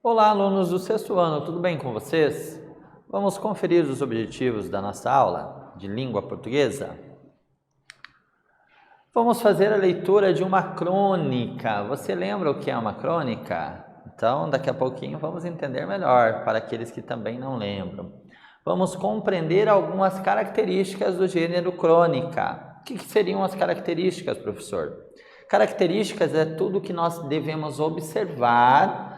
Olá, alunos do sexto ano, tudo bem com vocês? Vamos conferir os objetivos da nossa aula de língua portuguesa? Vamos fazer a leitura de uma crônica. Você lembra o que é uma crônica? Então, daqui a pouquinho vamos entender melhor, para aqueles que também não lembram. Vamos compreender algumas características do gênero crônica. O que seriam as características, professor? Características é tudo que nós devemos observar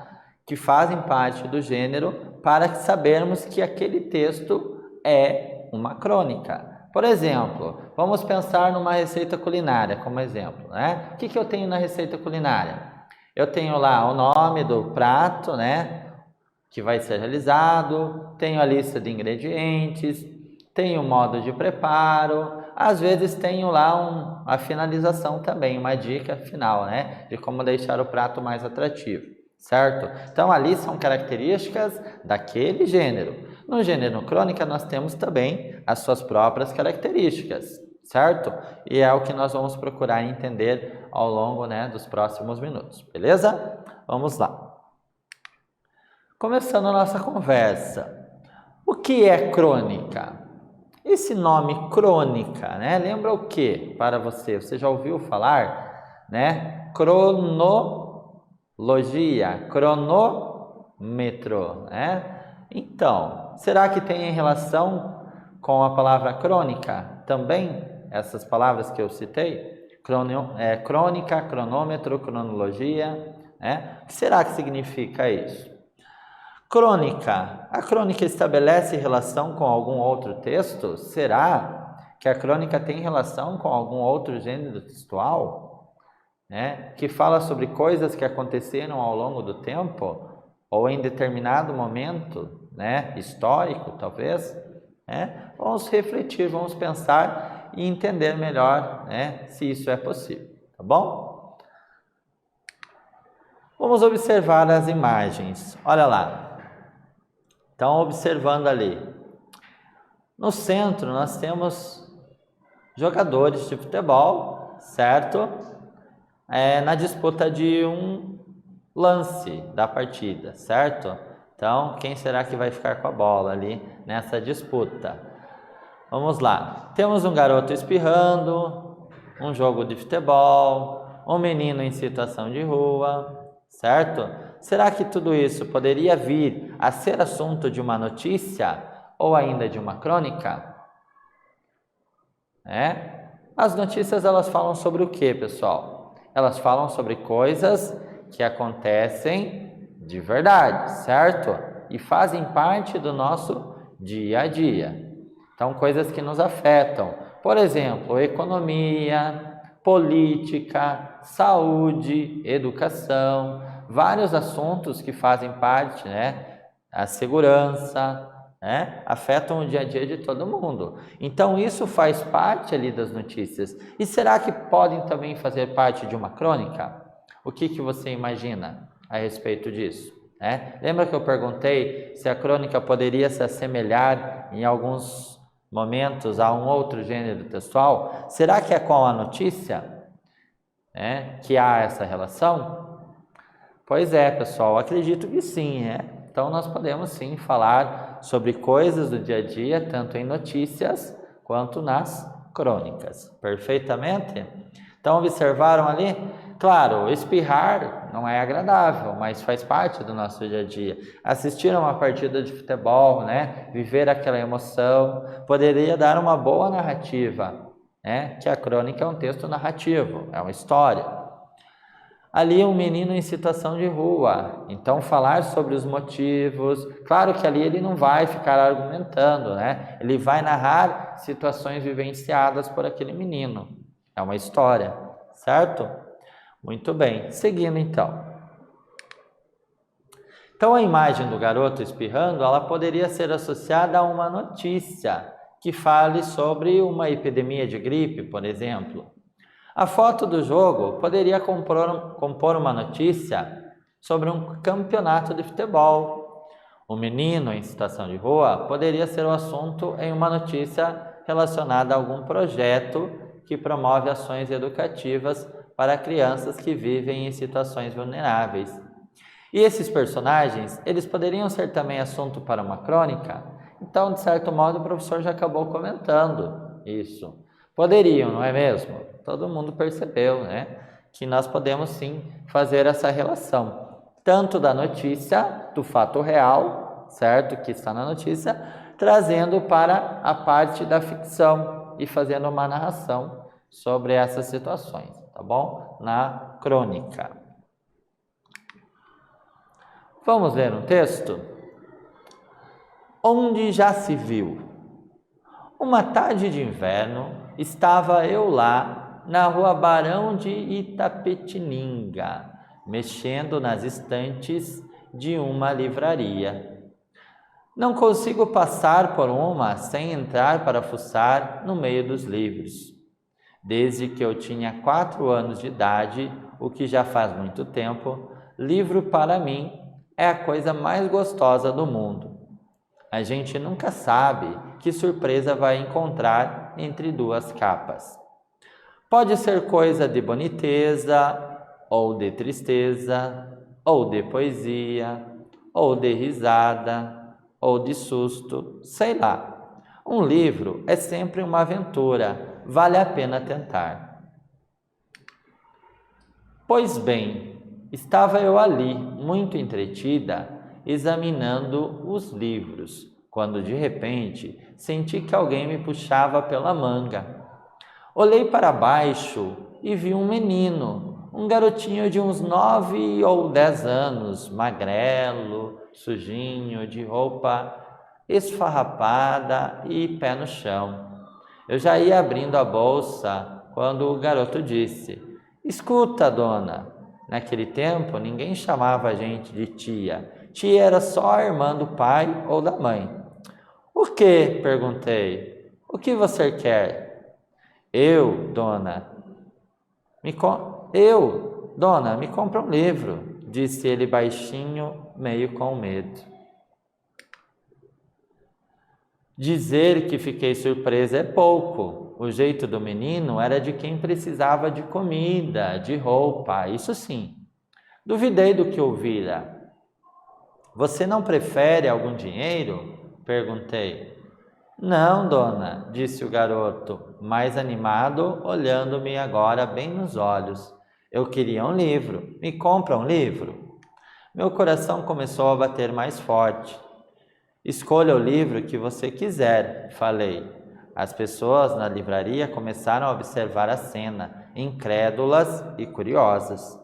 que fazem parte do gênero para sabermos que aquele texto é uma crônica. Por exemplo, vamos pensar numa receita culinária como exemplo, né? O que eu tenho na receita culinária? Eu tenho lá o nome do prato, né? Que vai ser realizado, tenho a lista de ingredientes, tenho o modo de preparo, às vezes tenho lá a finalização também, uma dica final, né? De como deixar o prato mais atrativo, certo? Então, ali são características daquele gênero. No gênero crônica, nós temos também as suas próprias características, certo? E é o que nós vamos procurar entender ao longo, né, dos próximos minutos, beleza? Vamos lá. Começando a nossa conversa. O que é crônica? Esse nome crônica, né? Lembra o que para você? Você já ouviu falar, né? Cronologia, cronômetro, né? Então, será que tem relação com a palavra crônica também? Essas palavras que eu citei? Crônica, cronômetro, cronologia, né? O que será que significa isso? Crônica. A crônica estabelece relação com algum outro texto? Será que a crônica tem relação com algum outro gênero textual? Né? Que fala sobre coisas que aconteceram ao longo do tempo? Ou em determinado momento, né? Histórico, talvez? Né? Vamos refletir, vamos pensar e entender melhor, né? Se isso é possível, tá bom? Vamos observar as imagens. Olha lá. Então, observando ali, no centro nós temos jogadores de futebol, certo? Na disputa de um lance da partida, certo? Então, quem será que vai ficar com a bola ali nessa disputa? Vamos lá. Temos um garoto espirrando, um jogo de futebol, um menino em situação de rua, certo? Será que tudo isso poderia vir a ser assunto de uma notícia ou ainda de uma crônica? As notícias, elas falam sobre o que, pessoal? Elas falam sobre coisas que acontecem de verdade, certo? E fazem parte do nosso dia a dia. Então, coisas que nos afetam. Por exemplo, economia, política, saúde, educação, vários assuntos que fazem parte, né? A segurança, né? Afetam o dia a dia de todo mundo. Então, isso faz parte ali das notícias. E será que podem também fazer parte de uma crônica? O que você imagina a respeito disso? Lembra que eu perguntei se a crônica poderia se assemelhar em alguns momentos a um outro gênero textual? Será que é com a notícia, que há essa relação? Pois é, pessoal, acredito que sim, Então, nós podemos sim falar sobre coisas do dia a dia, tanto em notícias quanto nas crônicas. Perfeitamente? Então, observaram ali? Claro, espirrar não é agradável, mas faz parte do nosso dia a dia. Assistir a uma partida de futebol, viver aquela emoção, poderia dar uma boa narrativa, que a crônica é um texto narrativo, é uma história. Ali um menino em situação de rua, então falar sobre os motivos, claro que ali ele não vai ficar argumentando, Ele vai narrar situações vivenciadas por aquele menino, é uma história, certo? Muito bem, seguindo então. Então a imagem do garoto espirrando, ela poderia ser associada a uma notícia que fale sobre uma epidemia de gripe, por exemplo. A foto do jogo poderia compor uma notícia sobre um campeonato de futebol. O menino em situação de rua poderia ser o assunto em uma notícia relacionada a algum projeto que promove ações educativas para crianças que vivem em situações vulneráveis. E esses personagens, eles poderiam ser também assunto para uma crônica? Então, de certo modo, o professor já acabou comentando isso. Poderiam, não é mesmo? Todo mundo percebeu, né? Que nós podemos sim fazer essa relação, tanto da notícia, do fato real, certo? Que está na notícia, trazendo para a parte da ficção e fazendo uma narração sobre essas situações, tá bom? Na crônica. Vamos ler um texto? Onde já se viu. Uma tarde de inverno, estava eu lá na rua Barão de Itapetininga, mexendo nas estantes de uma livraria. Não consigo passar por uma sem entrar para fuçar no meio dos livros. Desde que eu tinha 4 anos de idade, o que já faz muito tempo, livro para mim é a coisa mais gostosa do mundo. A gente nunca sabe que surpresa vai encontrar entre 2 capas. Pode ser coisa de boniteza, ou de tristeza, ou de poesia, ou de risada, ou de susto, sei lá. Um livro é sempre uma aventura, vale a pena tentar. Pois bem, estava eu ali, muito entretida, examinando os livros, quando de repente senti que alguém me puxava pela manga. Olhei para baixo e vi um menino, um garotinho de uns 9 ou 10 anos, magrelo, sujinho, de roupa esfarrapada e pé no chão. Eu já ia abrindo a bolsa quando o garoto disse: "Escuta, dona." Naquele tempo, ninguém chamava a gente de tia. Tia era só a irmã do pai ou da mãe. "O quê?" perguntei. "O que você quer?" Dona, me compra um livro", disse ele baixinho, meio com medo. Dizer que fiquei surpresa é pouco. O jeito do menino era de quem precisava de comida, de roupa, isso sim. Duvidei do que ouvira. "Você não prefere algum dinheiro?" perguntei. "Não, dona", disse o garoto, mais animado, olhando-me agora bem nos olhos. "Eu queria um livro. Me compra um livro?" Meu coração começou a bater mais forte. "Escolha o livro que você quiser", falei. As pessoas na livraria começaram a observar a cena, incrédulas e curiosas.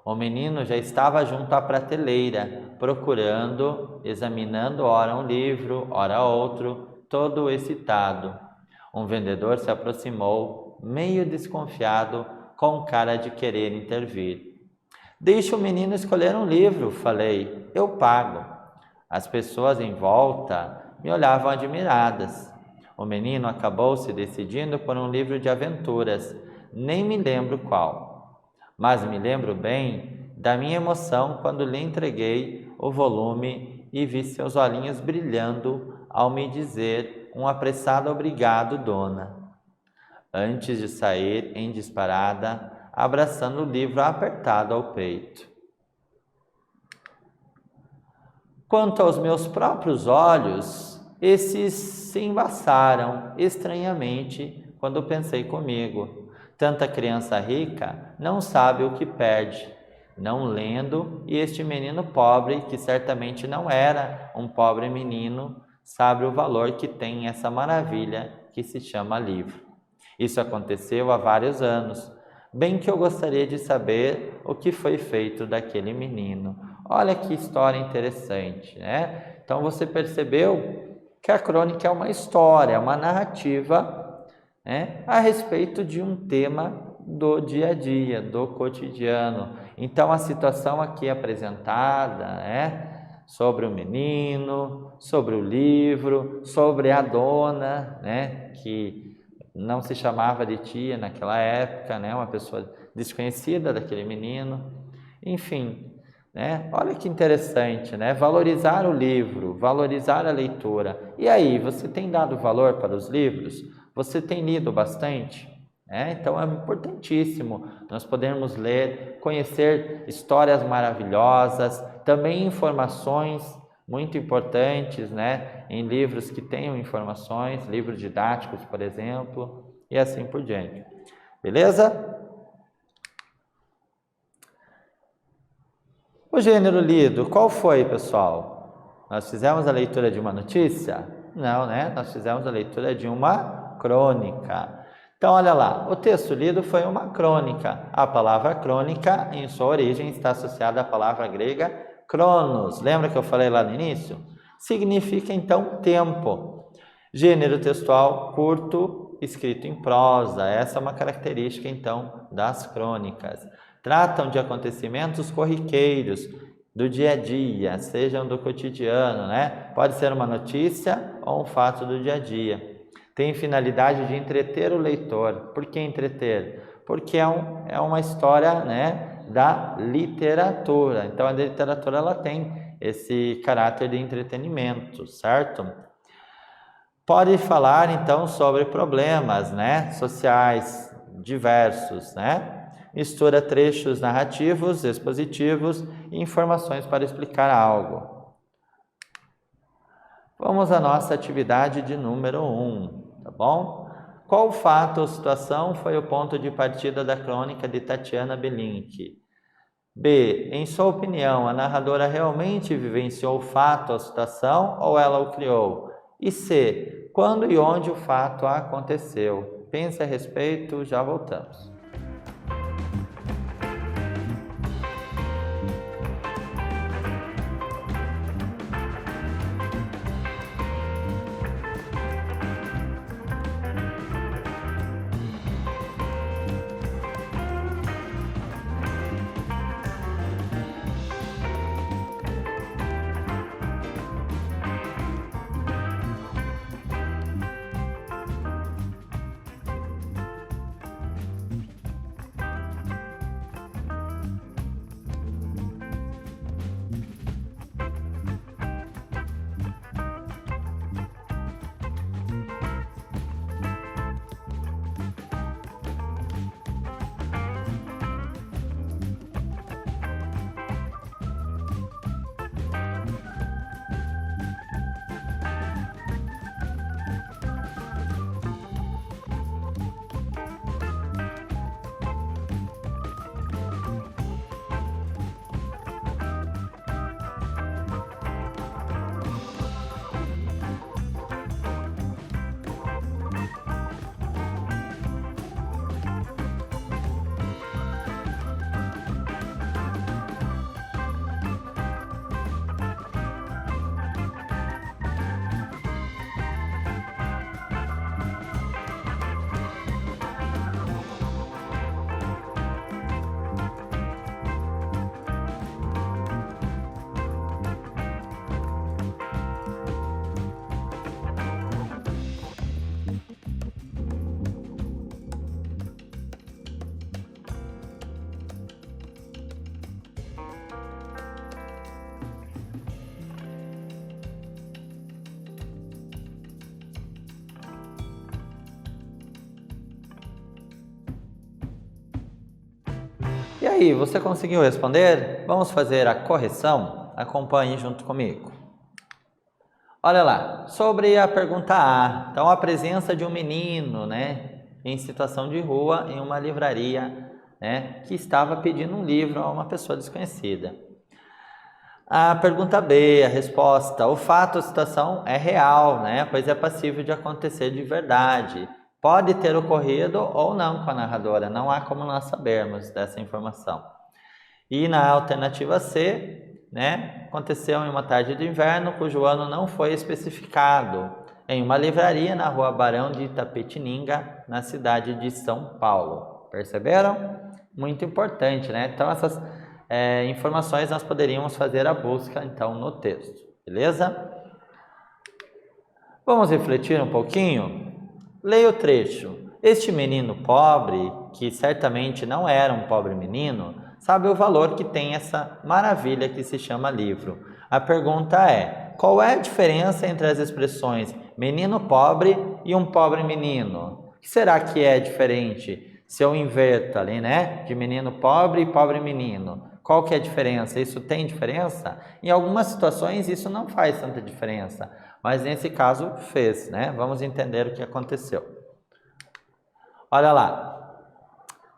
O menino já estava junto à prateleira, procurando, examinando ora um livro, ora outro, todo excitado. Um vendedor se aproximou, meio desconfiado, com cara de querer intervir. "Deixe o menino escolher um livro", falei. "Eu pago." As pessoas em volta me olhavam admiradas. O menino acabou se decidindo por um livro de aventuras, nem me lembro qual. Mas me lembro bem da minha emoção quando lhe entreguei o volume e vi seus olhinhos brilhando ao me dizer um apressado "Obrigado, dona", antes de sair em disparada, abraçando o livro apertado ao peito. Quanto aos meus próprios olhos, esses se embaçaram estranhamente quando pensei comigo. Tanta criança rica não sabe o que perde, não lendo, e este menino pobre, que certamente não era um pobre menino, sabe o valor que tem essa maravilha que se chama livro. Isso aconteceu há vários anos. Bem que eu gostaria de saber o que foi feito daquele menino. Olha que história interessante, né? Então você percebeu que a crônica é uma história, uma narrativa, né, a respeito de um tema do dia a dia, do cotidiano. Então a situação aqui apresentada, né, sobre o menino, sobre o livro, sobre a dona, né, que não se chamava de tia naquela época, né, uma pessoa desconhecida daquele menino, enfim. Né? Olha que interessante, né? Valorizar o livro, valorizar a leitura. E aí, você tem dado valor para os livros? Você tem lido bastante? Então é importantíssimo nós podermos ler, conhecer histórias maravilhosas, também informações muito importantes, em livros que tenham informações, livros didáticos, por exemplo, e assim por diante. Beleza? O gênero lido, qual foi, pessoal? Nós fizemos a leitura de uma notícia? Não, Nós fizemos a leitura de uma crônica. Então, olha lá, o texto lido foi uma crônica. A palavra crônica, em sua origem, está associada à palavra grega cronos. Lembra que eu falei lá no início? Significa, então, tempo. Gênero textual curto, escrito em prosa. Essa é uma característica, então, das crônicas. Tratam de acontecimentos corriqueiros, do dia a dia, sejam do cotidiano, Pode ser uma notícia ou um fato do dia a dia. Tem finalidade de entreter o leitor. Por que entreter? Porque é uma história, da literatura. Então, a literatura ela tem esse caráter de entretenimento, certo? Pode falar, então, sobre problemas, sociais diversos, Mistura trechos narrativos, expositivos e informações para explicar algo. Vamos à nossa atividade de número 1, tá bom? Qual fato ou situação foi o ponto de partida da crônica de Tatiana Belink? B. Em sua opinião, a narradora realmente vivenciou o fato ou situação ou ela o criou? E C. Quando e onde o fato aconteceu? Pense a respeito, já voltamos. E aí, você conseguiu responder? Vamos fazer a correção? Acompanhe junto comigo. Olha lá, sobre a pergunta A. Então, a presença de um menino, em situação de rua em uma livraria, que estava pedindo um livro a uma pessoa desconhecida. A pergunta B, a resposta. O fato, a situação é real, pois é passível de acontecer de verdade. Pode ter ocorrido ou não com a narradora, não há como nós sabermos dessa informação. E na alternativa C, aconteceu em uma tarde de inverno, cujo ano não foi especificado, em uma livraria na rua Barão de Itapetininga, na cidade de São Paulo. Perceberam? Muito importante, Então, essas informações nós poderíamos fazer a busca, então, no texto, beleza? Vamos refletir um pouquinho? Leia o trecho. Este menino pobre, que certamente não era um pobre menino, sabe o valor que tem essa maravilha que se chama livro. A pergunta é: qual é a diferença entre as expressões menino pobre e um pobre menino? O que será que é diferente se eu inverto ali, né? De menino pobre e pobre menino. Qual que é a diferença? Isso tem diferença? Em algumas situações isso não faz tanta diferença, mas nesse caso fez, né? Vamos entender o que aconteceu. Olha lá.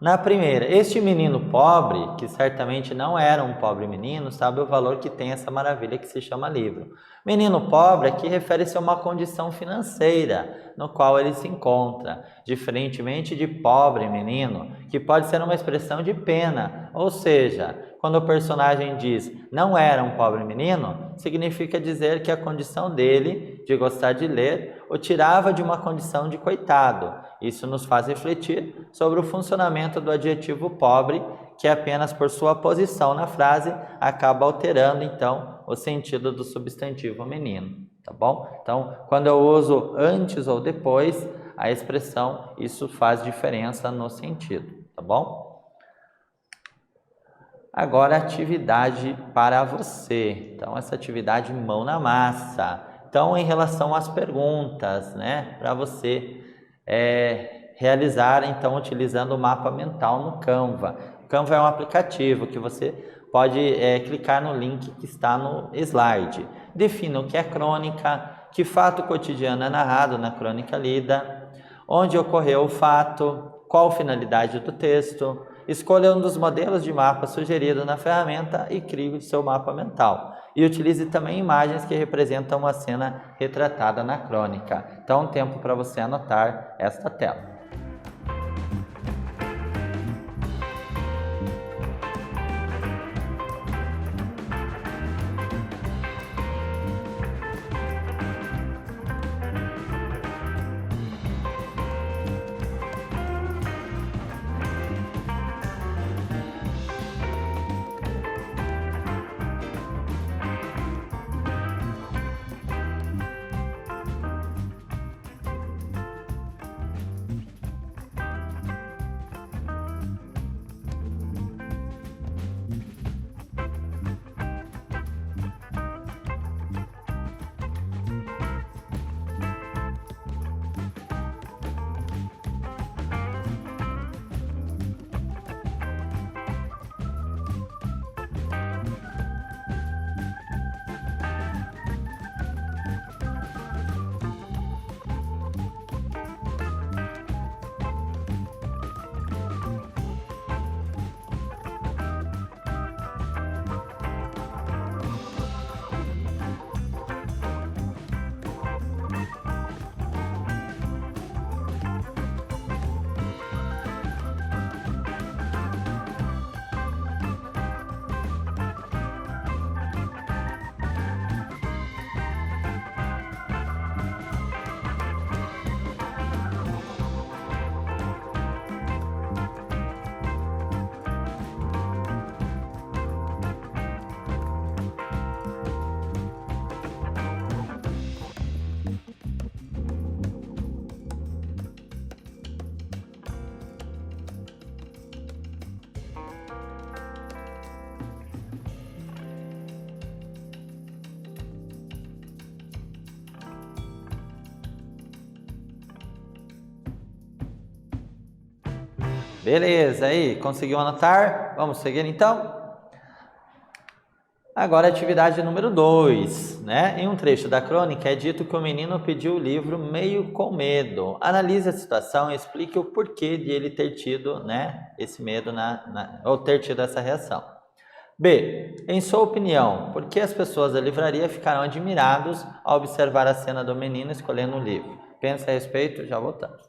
Na primeira, este menino pobre, que certamente não era um pobre menino, sabe o valor que tem essa maravilha que se chama livro. Menino pobre aqui refere-se a uma condição financeira no qual ele se encontra, diferentemente de pobre menino, que pode ser uma expressão de pena, ou seja, quando o personagem diz não era um pobre menino, significa dizer que a condição dele de gostar de ler o tirava de uma condição de coitado. Isso nos faz refletir sobre o funcionamento do adjetivo pobre, que apenas por sua posição na frase acaba alterando então o sentido do substantivo menino, tá bom? Então, quando eu uso antes ou depois a expressão, isso faz diferença no sentido, tá bom? Agora, atividade para você. Então, essa atividade mão na massa. Então, em relação às perguntas, né, para você realizar, então, utilizando o mapa mental no Canva. O Canva é um aplicativo que você pode clicar no link que está no slide. Defina o que é crônica, que fato cotidiano é narrado na crônica lida, onde ocorreu o fato, qual a finalidade do texto. Escolha um dos modelos de mapa sugerido na ferramenta e crie o seu mapa mental. E utilize também imagens que representam uma cena retratada na crônica. Então, tempo para você anotar esta tela. Beleza, aí, conseguiu anotar? Vamos seguir então? Agora, atividade número 2, né? Em um trecho da crônica é dito que o menino pediu o livro meio com medo. Analise a situação e explique o porquê de ele ter tido, né, esse medo ou ter tido essa reação. B. Em sua opinião, por que as pessoas da livraria ficaram admirados ao observar a cena do menino escolhendo o livro? Pensa a respeito, já voltamos.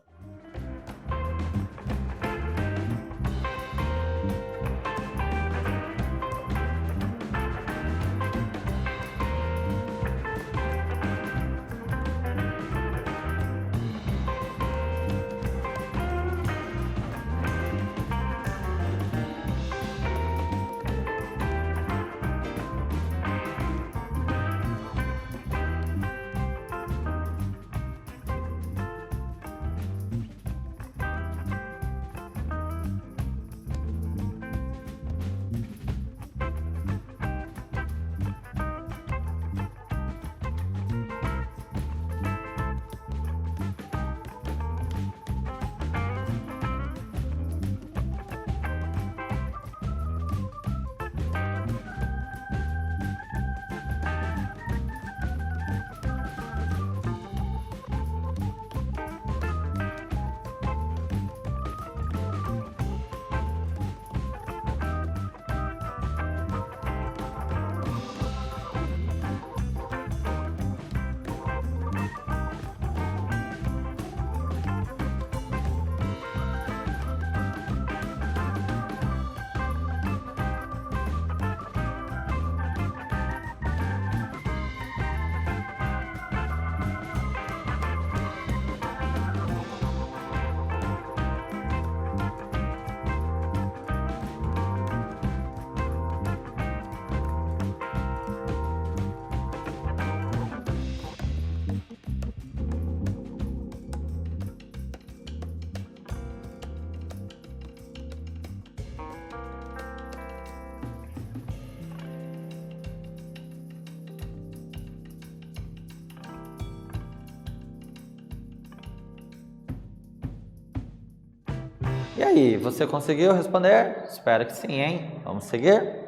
E aí, você conseguiu responder? Espero que sim, hein? Vamos seguir?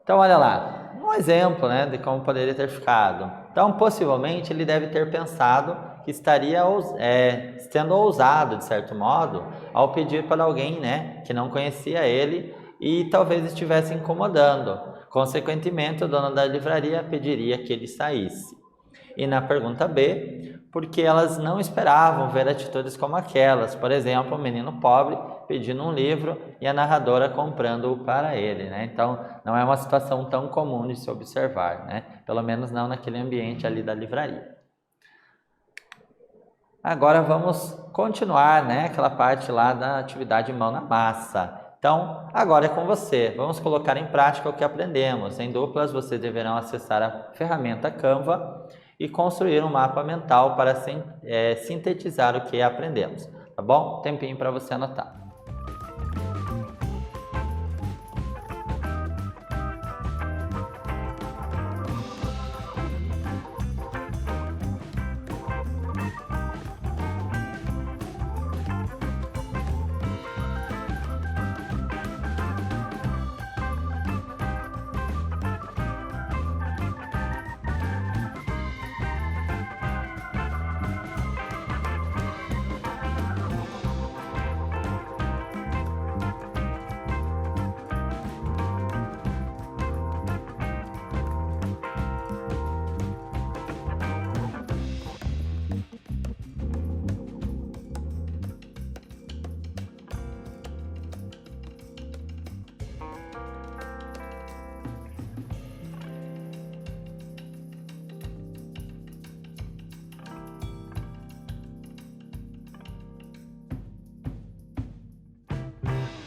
Então, olha lá, um exemplo, né, de como poderia ter ficado. Então, possivelmente, ele deve ter pensado que estaria sendo ousado, de certo modo, ao pedir para alguém, né, que não conhecia ele e talvez estivesse incomodando. Consequentemente, o dono da livraria pediria que ele saísse. E na pergunta B, porque elas não esperavam ver atitudes como aquelas. Por exemplo, um menino pobre pedindo um livro e a narradora comprando-o para ele, né? Então, não é uma situação tão comum de se observar, né? Pelo menos não naquele ambiente ali da livraria. Agora vamos continuar, né? Aquela parte lá da atividade mão na massa. Então, agora é com você. Vamos colocar em prática o que aprendemos. Em duplas, vocês deverão acessar a ferramenta Canva e construir um mapa mental para sintetizar o que aprendemos. Tá bom? Tempinho para você anotar.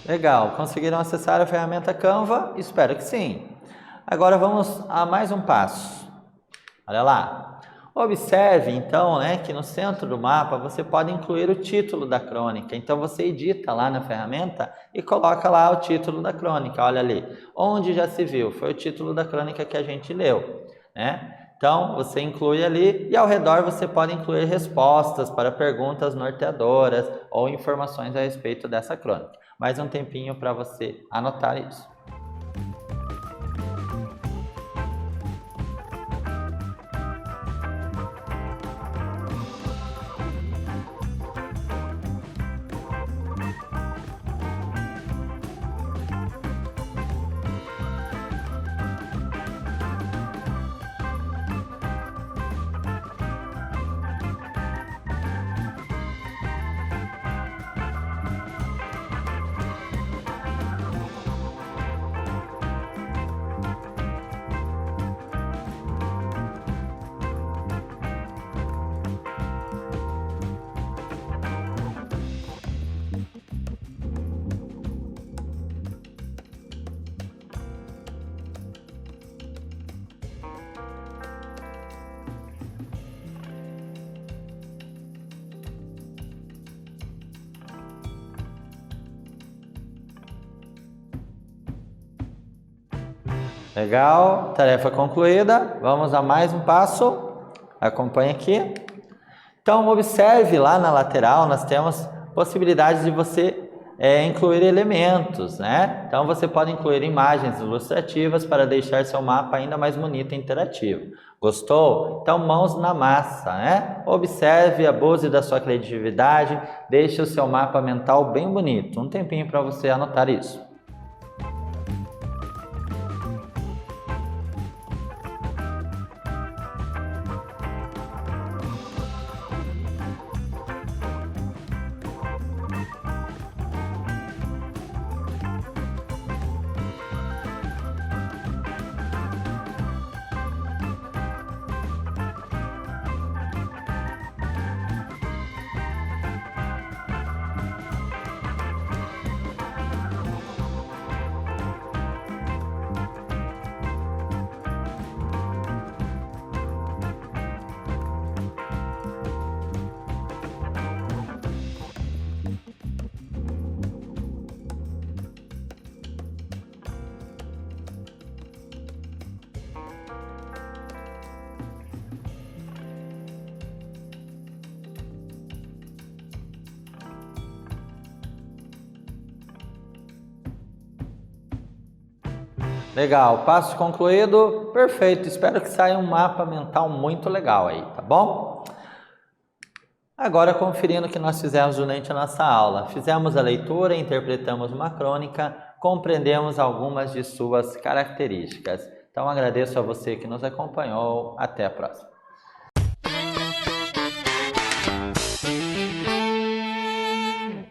Legal, conseguiram acessar a ferramenta Canva? Espero que sim. Agora vamos a mais um passo. Olha lá. Observe então, né, que no centro do mapa você pode incluir o título da crônica. Então você edita lá na ferramenta e coloca lá o título da crônica. Olha ali, onde já se viu, foi o título da crônica que a gente leu, né? Então você inclui ali e ao redor você pode incluir respostas para perguntas norteadoras ou informações a respeito dessa crônica. Mais um tempinho para você anotar isso. Legal, tarefa concluída. Vamos a mais um passo. Acompanhe aqui. Então, observe lá na lateral, nós temos possibilidades de você incluir elementos, né? Então, você pode incluir imagens ilustrativas para deixar seu mapa ainda mais bonito e interativo. Gostou? Então, mãos na massa, né? Observe, abuse da sua criatividade, deixe o seu mapa mental bem bonito. Um tempinho para você anotar isso. Legal, passo concluído, perfeito. Espero que saia um mapa mental muito legal aí, tá bom? Agora, conferindo o que nós fizemos durante a nossa aula. Fizemos a leitura, interpretamos uma crônica, compreendemos algumas de suas características. Então, agradeço a você que nos acompanhou. Até a próxima.